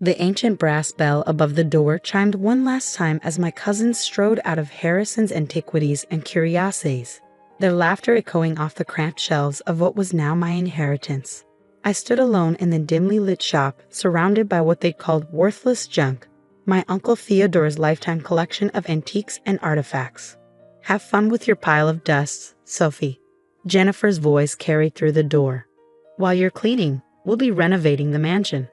The ancient brass bell above the door chimed one last time as my cousins strode out of Harrison's Antiquities and Curiosities, their laughter echoing off the cramped shelves of what was now my inheritance. I stood alone in the dimly lit shop, surrounded by what they called worthless junk, my Uncle Theodore's lifetime collection of antiques and artifacts. "Have fun with your pile of dust, Sophie," Jennifer's voice carried through the door. "While you're cleaning, we'll be renovating the mansion."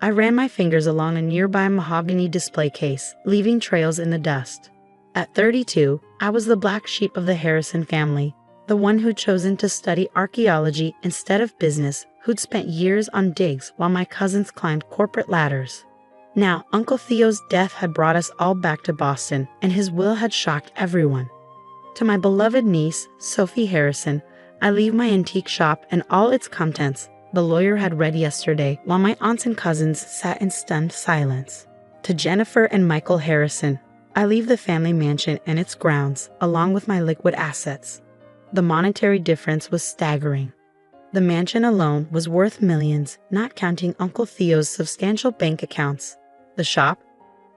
I ran my fingers along a nearby mahogany display case, leaving trails in the dust. At 32, I was the black sheep of the Harrison family, the one who'd chosen to study archaeology instead of business, who'd spent years on digs while my cousins climbed corporate ladders. Now, Uncle Theo's death had brought us all back to Boston, and his will had shocked everyone. To my beloved niece, Sophie Harrison, I leave my antique shop and all its contents the lawyer had read yesterday while my aunts and cousins sat in stunned silence. To Jennifer and Michael Harrison, I leave the family mansion and its grounds, along with my liquid assets. The monetary difference was staggering. The mansion alone was worth millions, not counting Uncle Theo's substantial bank accounts. The shop?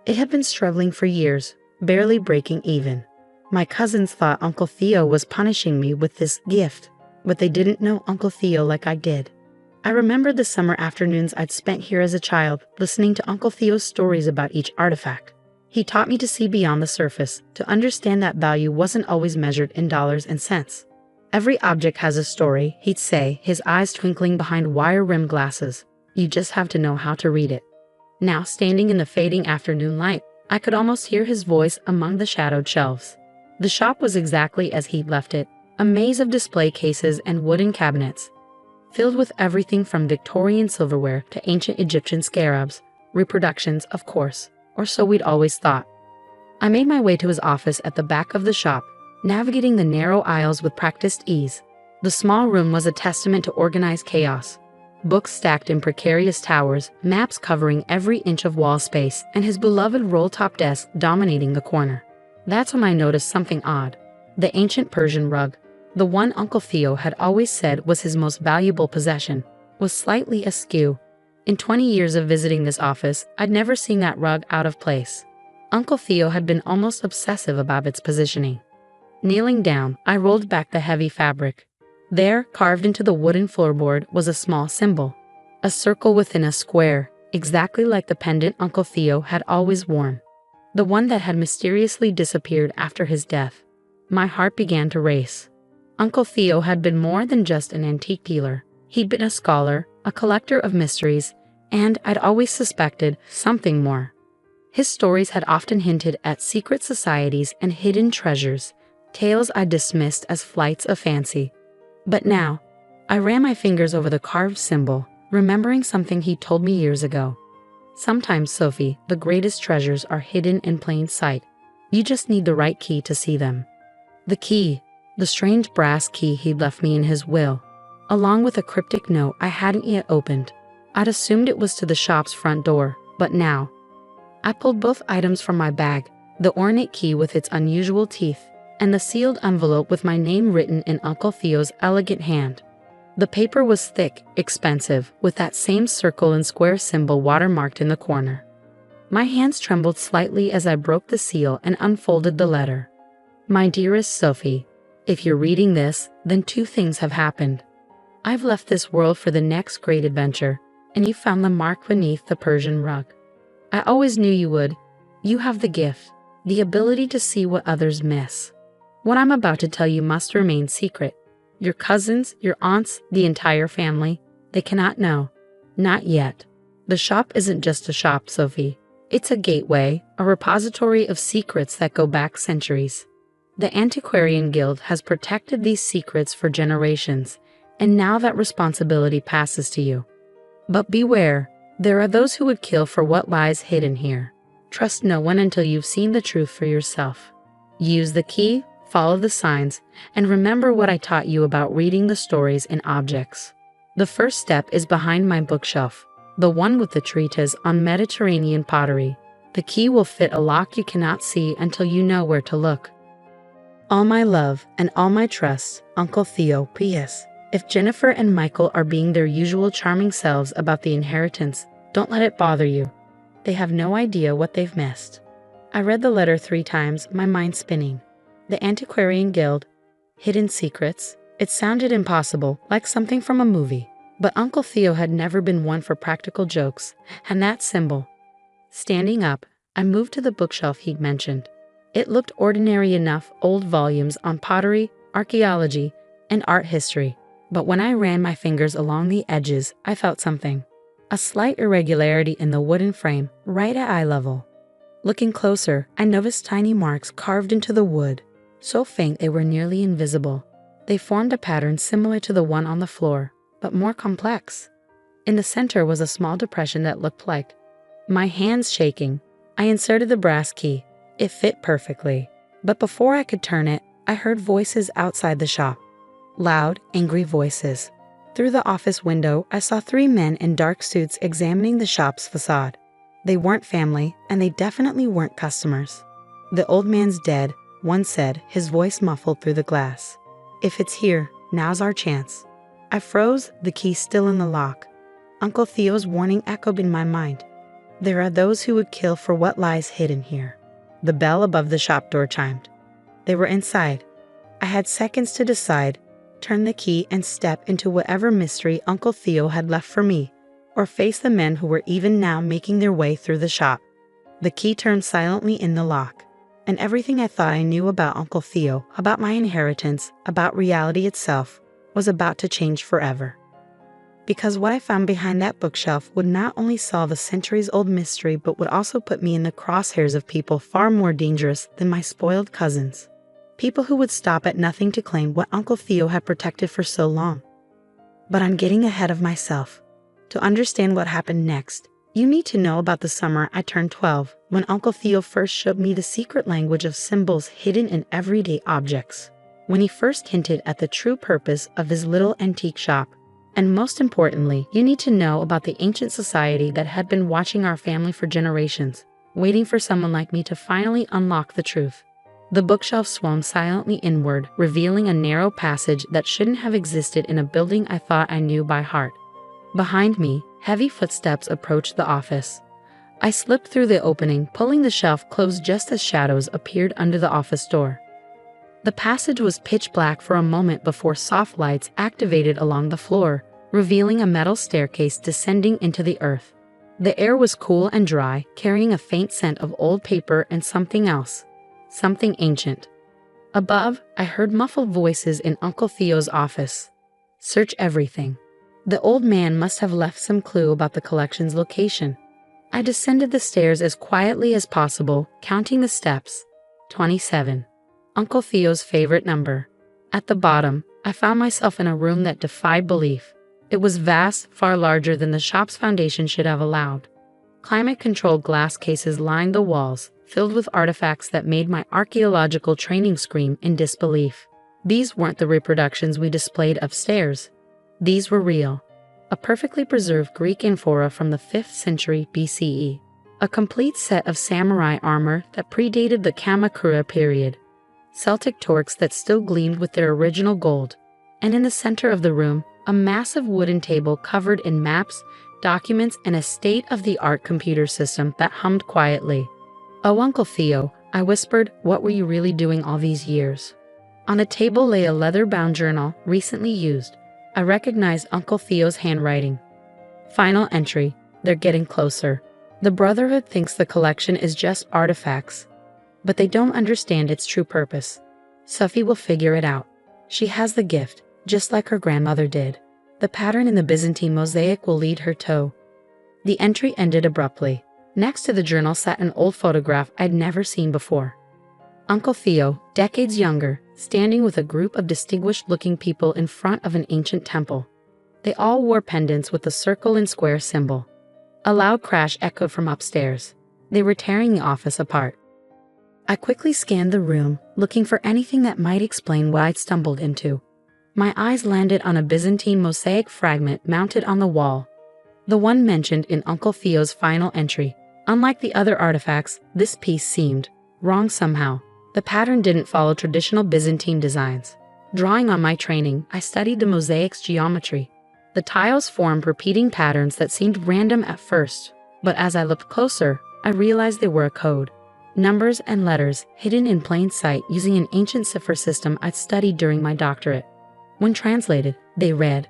It had been struggling for years, barely breaking even. My cousins thought Uncle Theo was punishing me with this gift, but they didn't know Uncle Theo like I did. I remembered the summer afternoons I'd spent here as a child, listening to Uncle Theo's stories about each artifact. He taught me to see beyond the surface, to understand that value wasn't always measured in dollars and cents. "Every object has a story," he'd say, his eyes twinkling behind wire-rimmed glasses. "You just have to know how to read it." Now, standing in the fading afternoon light, I could almost hear his voice among the shadowed shelves. The shop was exactly as he'd left it, a maze of display cases and wooden cabinets, filled with everything from Victorian silverware to ancient Egyptian scarabs, reproductions, of course, or so we'd always thought. I made my way to his office at the back of the shop, navigating the narrow aisles with practiced ease. The small room was a testament to organized chaos. Books stacked in precarious towers, maps covering every inch of wall space, and his beloved roll-top desk dominating the corner. That's when I noticed something odd. The ancient Persian rug, the one Uncle Theo had always said was his most valuable possession, was slightly askew. In 20 years of visiting this office, I'd never seen that rug out of place. Uncle Theo had been almost obsessive about its positioning. Kneeling down, I rolled back the heavy fabric. There, carved into the wooden floorboard, was a small symbol. A circle within a square, exactly like the pendant Uncle Theo had always worn. The one that had mysteriously disappeared after his death. My heart began to race. Uncle Theo had been more than just an antique dealer. He'd been a scholar, a collector of mysteries, and I'd always suspected something more. His stories had often hinted at secret societies and hidden treasures, tales I dismissed as flights of fancy. But now, I ran my fingers over the carved symbol, remembering something he told me years ago. "Sometimes, Sophie, the greatest treasures are hidden in plain sight. You just need the right key to see them." The key, the strange brass key he'd left me in his will, along with a cryptic note I hadn't yet opened. I'd assumed it was to the shop's front door, but now. I pulled both items from my bag, the ornate key with its unusual teeth, and the sealed envelope with my name written in Uncle Theo's elegant hand. The paper was thick, expensive, with that same circle and square symbol watermarked in the corner. My hands trembled slightly as I broke the seal and unfolded the letter. "My dearest Sophie, if you're reading this, then two things have happened. I've left this world for the next great adventure, and you found the mark beneath the Persian rug. I always knew you would. You have the gift, the ability to see what others miss. What I'm about to tell you must remain secret. Your cousins, your aunts, the entire family, they cannot know. Not yet. The shop isn't just a shop, Sophie. It's a gateway, a repository of secrets that go back centuries. The Antiquarian Guild has protected these secrets for generations, and now that responsibility passes to you. But beware, there are those who would kill for what lies hidden here. Trust no one until you've seen the truth for yourself. Use the key, follow the signs, and remember what I taught you about reading the stories in objects. The first step is behind my bookshelf, the one with the treatise on Mediterranean pottery. The key will fit a lock you cannot see until you know where to look. All my love and all my trust, Uncle Theo. P.S. If Jennifer and Michael are being their usual charming selves about the inheritance, don't let it bother you. They have no idea what they've missed. I read the letter 3 times, my mind spinning. The Antiquarian Guild. Hidden secrets. It sounded impossible, like something from a movie. But Uncle Theo had never been one for practical jokes, and that symbol. Standing up, I moved to the bookshelf he'd mentioned. It looked ordinary enough, old volumes on pottery, archaeology, and art history. But when I ran my fingers along the edges, I felt something. A slight irregularity in the wooden frame, right at eye level. Looking closer, I noticed tiny marks carved into the wood, so faint they were nearly invisible. They formed a pattern similar to the one on the floor, but more complex. In the center was a small depression that looked like. My hands shaking, I inserted the brass key. It fit perfectly. But before I could turn it, I heard voices outside the shop. Loud, angry voices. Through the office window, I saw 3 men in dark suits examining the shop's facade. They weren't family, and they definitely weren't customers. "The old man's dead," one said, his voice muffled through the glass. "If it's here, now's our chance." I froze, the key still in the lock. Uncle Theo's warning echoed in my mind. There are those who would kill for what lies hidden here. The bell above the shop door chimed. They were inside. I had seconds to decide, turn the key and step into whatever mystery Uncle Theo had left for me, or face the men who were even now making their way through the shop. The key turned silently in the lock, and everything I thought I knew about Uncle Theo, about my inheritance, about reality itself, was about to change forever. Because what I found behind that bookshelf would not only solve a centuries-old mystery but would also put me in the crosshairs of people far more dangerous than my spoiled cousins. People who would stop at nothing to claim what Uncle Theo had protected for so long. But I'm getting ahead of myself. To understand what happened next, you need to know about the summer I turned 12, when Uncle Theo first showed me the secret language of symbols hidden in everyday objects. When he first hinted at the true purpose of his little antique shop. And most importantly, you need to know about the ancient society that had been watching our family for generations, waiting for someone like me to finally unlock the truth. The bookshelf swung silently inward, revealing a narrow passage that shouldn't have existed in a building I thought I knew by heart. Behind me, heavy footsteps approached the office. I slipped through the opening, pulling the shelf closed just as shadows appeared under the office door. The passage was pitch black for a moment before soft lights activated along the floor, revealing a metal staircase descending into the earth. The air was cool and dry, carrying a faint scent of old paper and something else. Something ancient. Above, I heard muffled voices in Uncle Theo's office. Search everything. The old man must have left some clue about the collection's location. I descended the stairs as quietly as possible, counting the steps. 27. Uncle Theo's favorite number. At the bottom, I found myself in a room that defied belief. It was vast, far larger than the shop's foundation should have allowed. Climate-controlled glass cases lined the walls, filled with artifacts that made my archaeological training scream in disbelief. These weren't the reproductions we displayed upstairs. These were real. A perfectly preserved Greek amphora from the 5th century BCE. A complete set of samurai armor that predated the Kamakura period. Celtic torques that still gleamed with their original gold. And in the center of the room, a massive wooden table covered in maps, documents, and a state-of-the-art computer system that hummed quietly. "Oh, Uncle Theo," I whispered, "what were you really doing all these years?" On a table lay a leather-bound journal, recently used. I recognized Uncle Theo's handwriting. Final entry. They're getting closer. The Brotherhood thinks the collection is just artifacts, but they don't understand its true purpose. Sophie will figure it out. She has the gift, just like her grandmother did. The pattern in the Byzantine mosaic will lead her to. The entry ended abruptly. Next to the journal sat an old photograph I'd never seen before. Uncle Theo, decades younger, standing with a group of distinguished-looking people in front of an ancient temple. They all wore pendants with the circle and square symbol. A loud crash echoed from upstairs. They were tearing the office apart. I quickly scanned the room, looking for anything that might explain what I'd stumbled into. My eyes landed on a Byzantine mosaic fragment mounted on the wall. The one mentioned in Uncle Theo's final entry. Unlike the other artifacts, this piece seemed wrong somehow. The pattern didn't follow traditional Byzantine designs. Drawing on my training, I studied the mosaic's geometry. The tiles formed repeating patterns that seemed random at first. But as I looked closer, I realized they were a code. Numbers and letters hidden in plain sight using an ancient cipher system I'd studied during my doctorate. When translated, they read,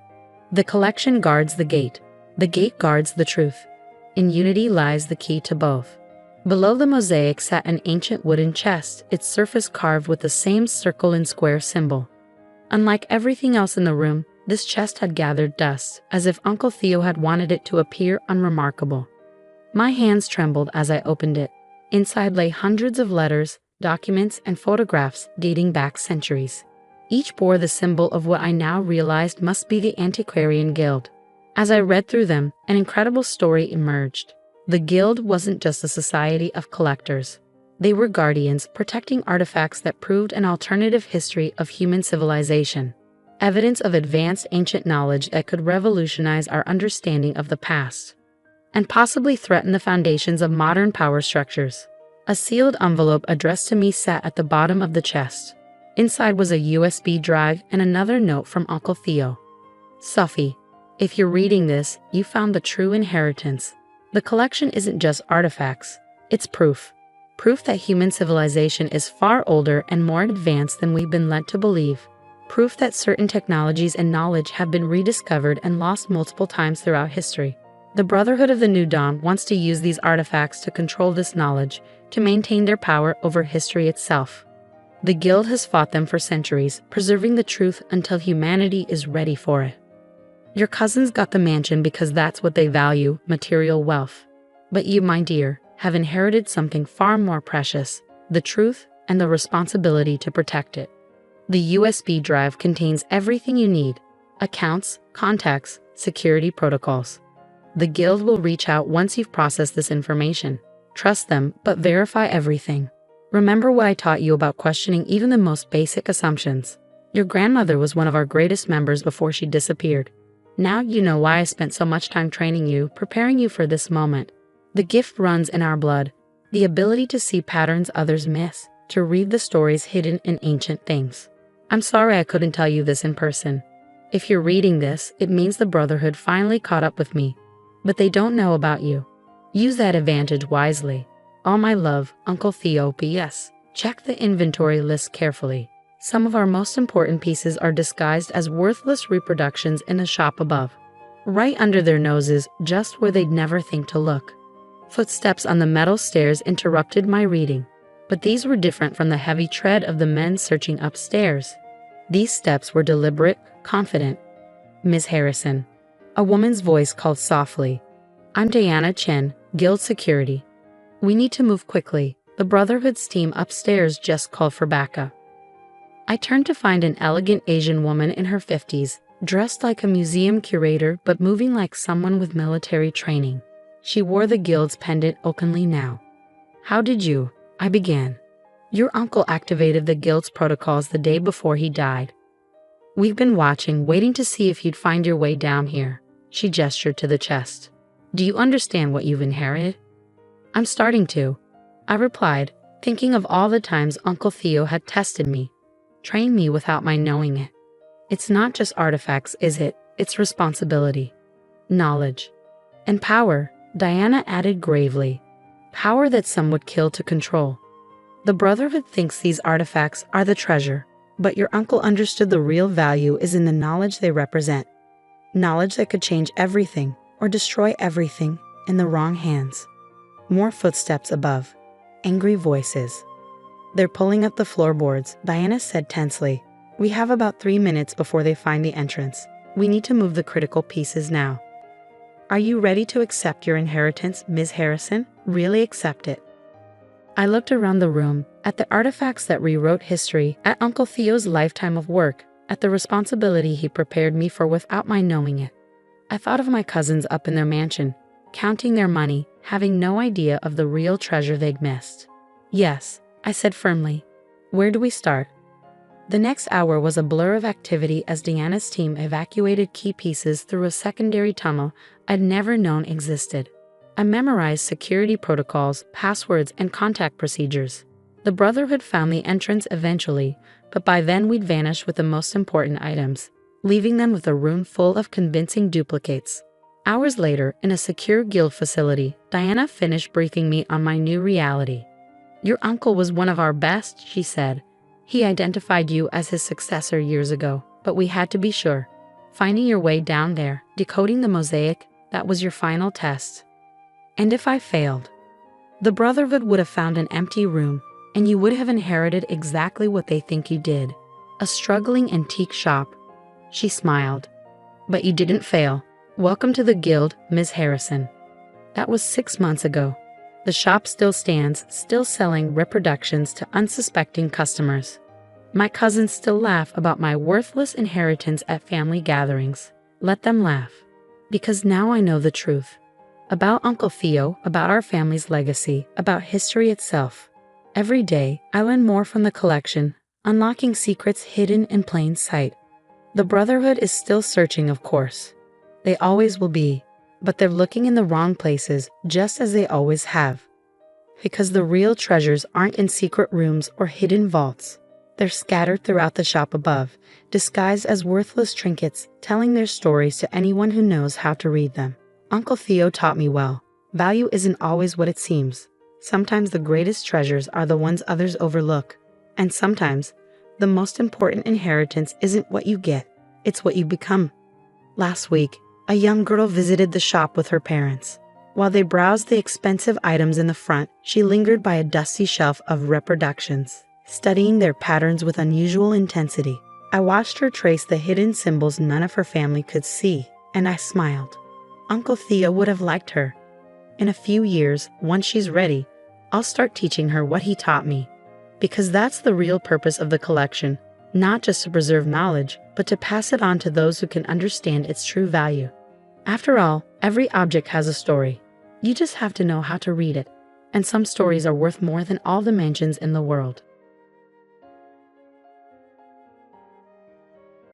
"The collection guards the gate. The gate guards the truth. In unity lies the key to both." Below the mosaic sat an ancient wooden chest, its surface carved with the same circle and square symbol. Unlike everything else in the room, this chest had gathered dust, as if Uncle Theo had wanted it to appear unremarkable. My hands trembled as I opened it. Inside lay hundreds of letters, documents, and photographs dating back centuries. Each bore the symbol of what I now realized must be the Antiquarian Guild. As I read through them, an incredible story emerged. The Guild wasn't just a society of collectors. They were guardians protecting artifacts that proved an alternative history of human civilization. Evidence of advanced ancient knowledge that could revolutionize our understanding of the past, and possibly threaten the foundations of modern power structures. A sealed envelope addressed to me sat at the bottom of the chest. Inside was a USB drive and another note from Uncle Theo. "Sophie, if you're reading this, you found the true inheritance. The collection isn't just artifacts, it's proof. Proof that human civilization is far older and more advanced than we've been led to believe. Proof that certain technologies and knowledge have been rediscovered and lost multiple times throughout history. The Brotherhood of the New Dawn wants to use these artifacts to control this knowledge, to maintain their power over history itself. The Guild has fought them for centuries, preserving the truth until humanity is ready for it. Your cousins got the mansion because that's what they value, material wealth. But you, my dear, have inherited something far more precious, the truth and the responsibility to protect it. The USB drive contains everything you need: accounts, contacts, security protocols. The Guild will reach out once you've processed this information. Trust them, but verify everything. Remember what I taught you about questioning even the most basic assumptions. Your grandmother was one of our greatest members before she disappeared. Now you know why I spent so much time training you, preparing you for this moment. The gift runs in our blood, the ability to see patterns others miss, to read the stories hidden in ancient things. I'm sorry I couldn't tell you this in person. If you're reading this, it means the Brotherhood finally caught up with me. But they don't know about you. Use that advantage wisely. All my love, Uncle Theo. P.S. Check the inventory list carefully. Some of our most important pieces are disguised as worthless reproductions in a shop above. Right under their noses, just where they'd never think to look. Footsteps on the metal stairs interrupted my reading. But these were different from the heavy tread of the men searching upstairs. These steps were deliberate, confident. "Ms. Harrison." A woman's voice called softly. "I'm Diana Chen, Guild Security. We need to move quickly. The Brotherhood's team upstairs just called for backup." I turned to find an elegant Asian woman in her 50s, dressed like a museum curator but moving like someone with military training. She wore the Guild's pendant openly now. "How did you?" I began. "Your uncle activated the Guild's protocols the day before he died. We've been watching, waiting to see if you'd find your way down here." She gestured to the chest. "Do you understand what you've inherited?" "I'm starting to," I replied, thinking of all the times Uncle Theo had tested me, trained me without my knowing it. It's not just artifacts, is it? It's responsibility, knowledge, and power, Diana added gravely. Power that some would kill to control. The Brotherhood thinks these artifacts are the treasure, but your uncle understood the real value is in the knowledge they represent. Knowledge that could change everything or destroy everything in the wrong hands. More footsteps above. Angry voices. "They're pulling up the floorboards," Diana said tensely. "We have about 3 minutes before they find the entrance. We need to move the critical pieces now." "Are you ready to accept your inheritance, Ms. Harrison? Really accept it?" I looked around the room, at the artifacts that rewrote history, at Uncle Theo's lifetime of work, at the responsibility he prepared me for without my knowing it. I thought of my cousins up in their mansion, counting their money, having no idea of the real treasure they'd missed. "Yes," I said firmly. "Where do we start?" The next hour was a blur of activity as Diana's team evacuated key pieces through a secondary tunnel I'd never known existed. I memorized security protocols, passwords, and contact procedures. The Brotherhood found the entrance eventually, but by then we'd vanished with the most important items, leaving them with a room full of convincing duplicates. Hours later, in a secure guild facility, Diana finished briefing me on my new reality. Your uncle was one of our best, she said. He identified you as his successor years ago, but we had to be sure. Finding your way down there, decoding the mosaic, that was your final test. And if I failed? The Brotherhood would have found an empty room, and you would have inherited exactly what they think you did. A struggling antique shop. She smiled. But you didn't fail. Welcome to the guild, Ms. Harrison. That was 6 months ago. The shop still stands, still selling reproductions to unsuspecting customers. My cousins still laugh about my worthless inheritance at family gatherings. Let them laugh. Because now I know the truth. About Uncle Theo, about our family's legacy, about history itself. Every day, I learn more from the collection, unlocking secrets hidden in plain sight. The Brotherhood is still searching, of course. They always will be, but they're looking in the wrong places, just as they always have. Because the real treasures aren't in secret rooms or hidden vaults. They're scattered throughout the shop above, disguised as worthless trinkets, telling their stories to anyone who knows how to read them. Uncle Theo taught me well. Value isn't always what it seems. Sometimes the greatest treasures are the ones others overlook. And sometimes, the most important inheritance isn't what you get, it's what you become. Last week, a young girl visited the shop with her parents. While they browsed the expensive items in the front, she lingered by a dusty shelf of reproductions, studying their patterns with unusual intensity. I watched her trace the hidden symbols none of her family could see, and I smiled. Uncle Theo would have liked her. In a few years, once she's ready, I'll start teaching her what he taught me. Because that's the real purpose of the collection, not just to preserve knowledge, but to pass it on to those who can understand its true value. After all, every object has a story. You just have to know how to read it. And some stories are worth more than all the mansions in the world.